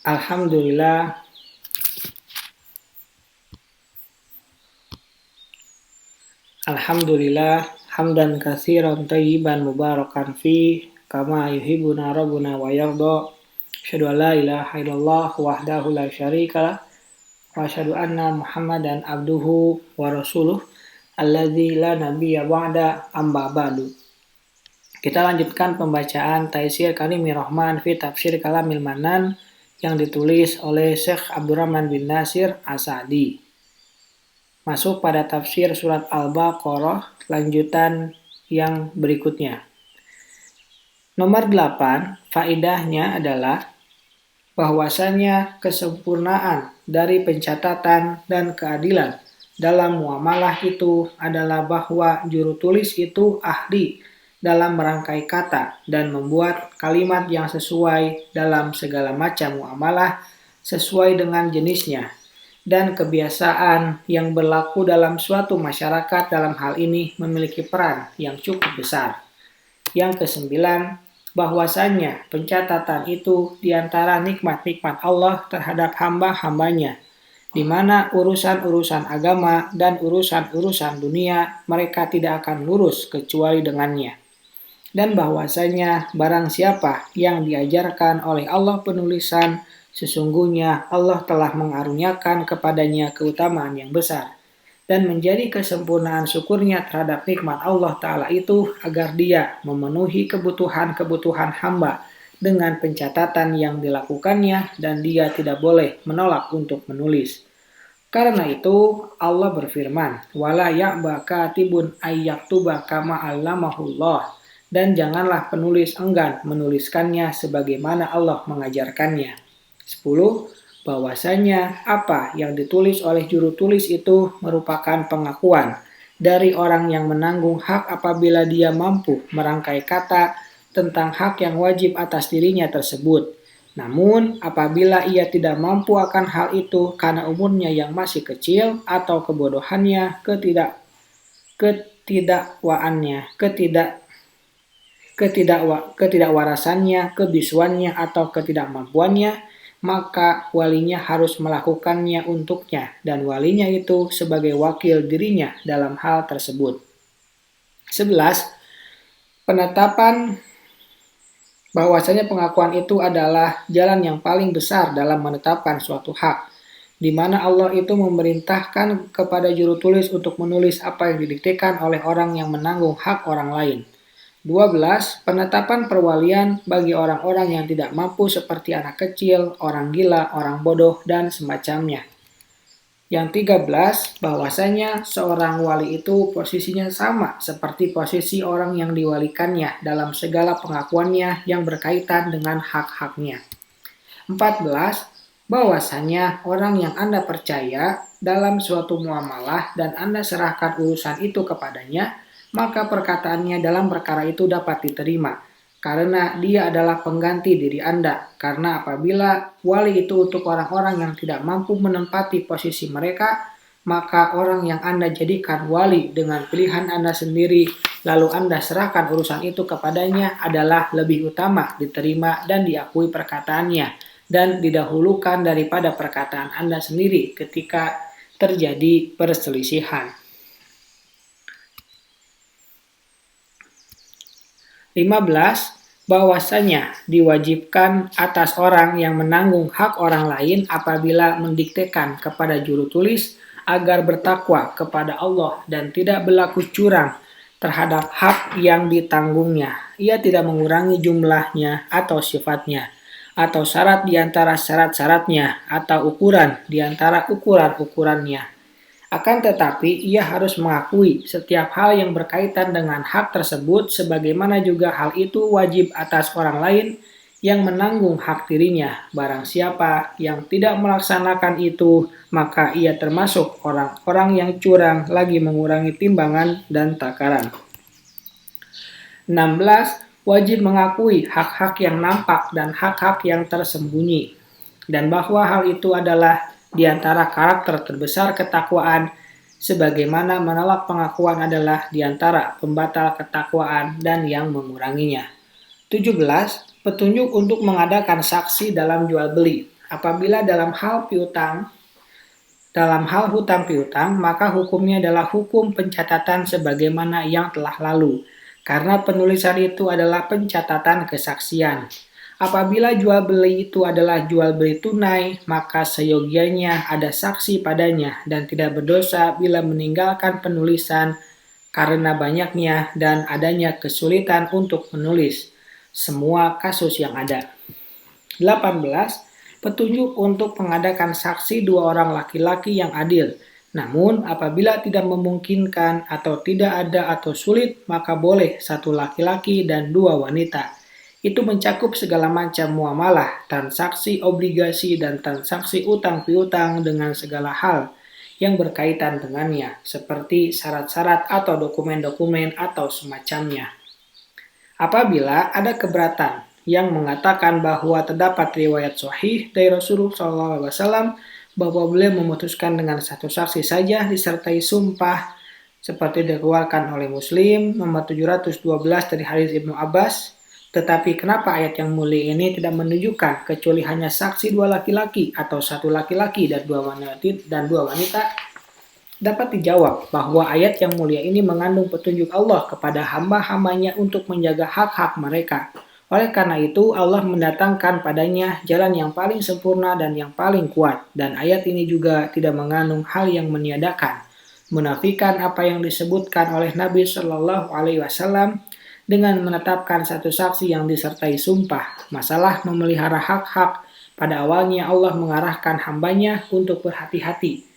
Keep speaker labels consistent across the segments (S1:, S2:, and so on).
S1: Alhamdulillah, Alhamdulillah, hamdan katsiran thayyiban mubarakan fi, kama yuhibbuna rabbuna wa yarda. Asyhadu an la ilaha illallah wahdahu la syarikalah wa asyhadu anna Muhammadan abduhu wa rasuluh alladzi la nabiyya ba'da amma ba'du. Kita lanjutkan pembacaan Taisir Karimir Rahman fi Tafsir Kalamil Manan yang ditulis oleh Syekh Abdurrahman bin Nasir As-Sa'di. Masuk pada tafsir surat Al-Baqarah lanjutan yang berikutnya. Nomor 8, faedahnya adalah bahwasannya kesempurnaan dari pencatatan dan keadilan dalam muamalah itu adalah bahwa juru tulis itu ahli dalam merangkai kata dan membuat kalimat yang sesuai dalam segala macam muamalah sesuai dengan jenisnya dan kebiasaan yang berlaku dalam suatu masyarakat dalam hal ini memiliki peran yang cukup besar. Yang kesembilan, bahwasannya pencatatan itu diantara nikmat-nikmat Allah terhadap hamba-hambanya, di mana urusan-urusan agama dan urusan-urusan dunia mereka tidak akan lurus kecuali dengannya. Dan bahwasanya barang siapa yang diajarkan oleh Allah penulisan, sesungguhnya Allah telah mengaruniakan kepadanya keutamaan yang besar dan menjadi kesempurnaan syukurnya terhadap nikmat Allah Ta'ala itu agar dia memenuhi kebutuhan-kebutuhan hamba dengan pencatatan yang dilakukannya dan dia tidak boleh menolak untuk menulis. Karena itu Allah berfirman, "Wala ya'ba katibun ayyaktuba kama 'allamahullah." Dan janganlah penulis enggan menuliskannya sebagaimana Allah mengajarkannya. 10. Bahwasanya apa yang ditulis oleh juru tulis itu merupakan pengakuan dari orang yang menanggung hak apabila dia mampu merangkai kata tentang hak yang wajib atas dirinya tersebut. Namun, apabila ia tidak mampu akan hal itu karena umurnya yang masih kecil atau kebodohannya, ketidakwarasannya, kebisuannya, atau ketidakmampuannya, maka walinya harus melakukannya untuknya dan walinya itu sebagai wakil dirinya dalam hal tersebut. 11. Penetapan bahwasanya pengakuan itu adalah jalan yang paling besar dalam menetapkan suatu hak, di mana Allah itu memerintahkan kepada juru tulis untuk menulis apa yang didiktekan oleh orang yang menanggung hak orang lain. 12. Penetapan perwalian bagi orang-orang yang tidak mampu seperti anak kecil, orang gila, orang bodoh, dan semacamnya. Yang 13. Bahwasanya seorang wali itu posisinya sama seperti posisi orang yang diwalikannya dalam segala pengakuannya yang berkaitan dengan hak-haknya. 14. Bahwasanya orang yang Anda percaya dalam suatu muamalah dan Anda serahkan urusan itu kepadanya, maka perkataannya dalam perkara itu dapat diterima, karena dia adalah pengganti diri Anda. Karena apabila wali itu untuk orang-orang yang tidak mampu menempati posisi mereka, maka orang yang Anda jadikan wali dengan pilihan Anda sendiri, lalu Anda serahkan urusan itu kepadanya adalah lebih utama diterima dan diakui perkataannya, dan didahulukan daripada perkataan Anda sendiri ketika terjadi perselisihan. 15. Bahwasanya diwajibkan atas orang yang menanggung hak orang lain apabila mendiktekan kepada juru tulis agar bertakwa kepada Allah dan tidak berlaku curang terhadap hak yang ditanggungnya. Ia tidak mengurangi jumlahnya atau sifatnya, atau syarat di antara syarat-syaratnya, atau ukuran di antara ukuran-ukurannya. Akan tetapi, ia harus mengakui setiap hal yang berkaitan dengan hak tersebut, sebagaimana juga hal itu wajib atas orang lain yang menanggung hak dirinya. Barang siapa yang tidak melaksanakan itu, maka ia termasuk orang-orang yang curang lagi mengurangi timbangan dan takaran. 16. Wajib mengakui hak-hak yang nampak dan hak-hak yang tersembunyi, dan bahwa hal itu adalah di antara karakter terbesar ketakwaan, sebagaimana menolak pengakuan adalah di antara pembatal ketakwaan dan yang menguranginya. 17. Petunjuk untuk mengadakan saksi dalam jual beli. Apabila dalam hal hutang piutang, maka hukumnya adalah hukum pencatatan sebagaimana yang telah lalu. Karena penulisan itu adalah pencatatan kesaksian. Apabila jual beli itu adalah jual beli tunai, maka seyogianya ada saksi padanya dan tidak berdosa bila meninggalkan penulisan karena banyaknya dan adanya kesulitan untuk menulis semua kasus yang ada. 18. Petunjuk untuk mengadakan saksi dua orang laki-laki yang adil. Namun, apabila tidak memungkinkan atau tidak ada atau sulit, maka boleh satu laki-laki dan dua wanita. Itu mencakup segala macam muamalah, transaksi obligasi, dan transaksi utang piutang dengan segala hal yang berkaitan dengannya, seperti syarat-syarat atau dokumen-dokumen atau semacamnya. Apabila ada keberatan yang mengatakan bahwa terdapat riwayat sahih dari Rasulullah SAW bahwa beliau memutuskan dengan satu saksi saja disertai sumpah seperti dikeluarkan oleh Muslim nomor 712 dari hadis Ibnu Abbas. Tetapi kenapa ayat yang mulia ini tidak menunjukkan kecuali hanya saksi dua laki-laki atau satu laki-laki dan dua wanita? Dapat dijawab bahwa ayat yang mulia ini mengandung petunjuk Allah kepada hamba-hambanya untuk menjaga hak-hak mereka. Oleh karena itu, Allah mendatangkan padanya jalan yang paling sempurna dan yang paling kuat. Dan ayat ini juga tidak mengandung hal yang meniadakan, menafikan apa yang disebutkan oleh Nabi Shallallahu Alaihi Wasallam dengan menetapkan satu saksi yang disertai sumpah. Masalah memelihara hak-hak, pada awalnya Allah mengarahkan hambanya untuk berhati-hati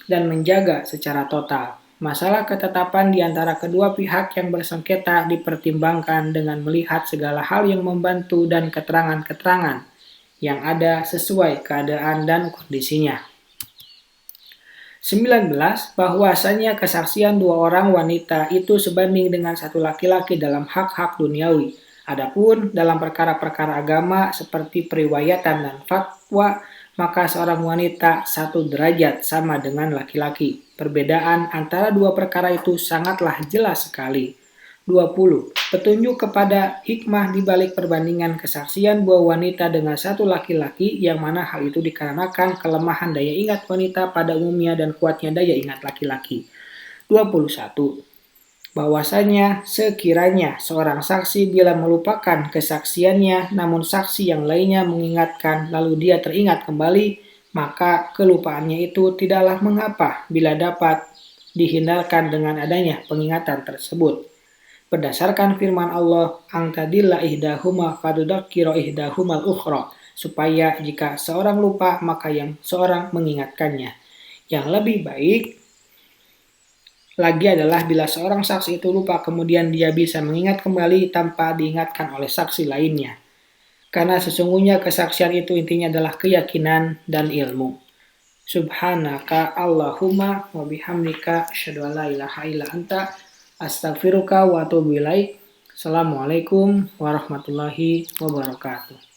S1: dan menjaga secara total. Masalah ketetapan di antara kedua pihak yang bersengketa dipertimbangkan dengan melihat segala hal yang membantu dan keterangan-keterangan yang ada sesuai keadaan dan kondisinya. 19. Bahwasanya kesaksian dua orang wanita itu sebanding dengan satu laki-laki dalam hak-hak duniawi. Adapun dalam perkara-perkara agama seperti periwayatan dan fatwa, maka seorang wanita satu derajat sama dengan laki-laki. Perbedaan antara dua perkara itu sangatlah jelas sekali. 20. Petunjuk kepada hikmah di balik perbandingan kesaksian dua wanita dengan satu laki-laki, yang mana hal itu dikarenakan kelemahan daya ingat wanita pada umumnya dan kuatnya daya ingat laki-laki. 21. Bahwasanya sekiranya seorang saksi bila melupakan kesaksiannya, namun saksi yang lainnya mengingatkan lalu dia teringat kembali, maka kelupaannya itu tidaklah mengapa bila dapat dihindarkan dengan adanya pengingatan tersebut. Berdasarkan firman Allah, angtadilla ihdahuma fadudzakkira ihdahumal ukhra, supaya jika seorang lupa maka yang seorang mengingatkannya. Yang lebih baik lagi adalah bila seorang saksi itu lupa kemudian dia bisa mengingat kembali tanpa diingatkan oleh saksi lainnya. Karena sesungguhnya kesaksian itu intinya adalah keyakinan dan ilmu. Subhanaka Allahumma wa bihamdika asyhadu an la ilaha illa anta astaghfiruka wa atubu ilaik. Assalamualaikum warahmatullahi wabarakatuh.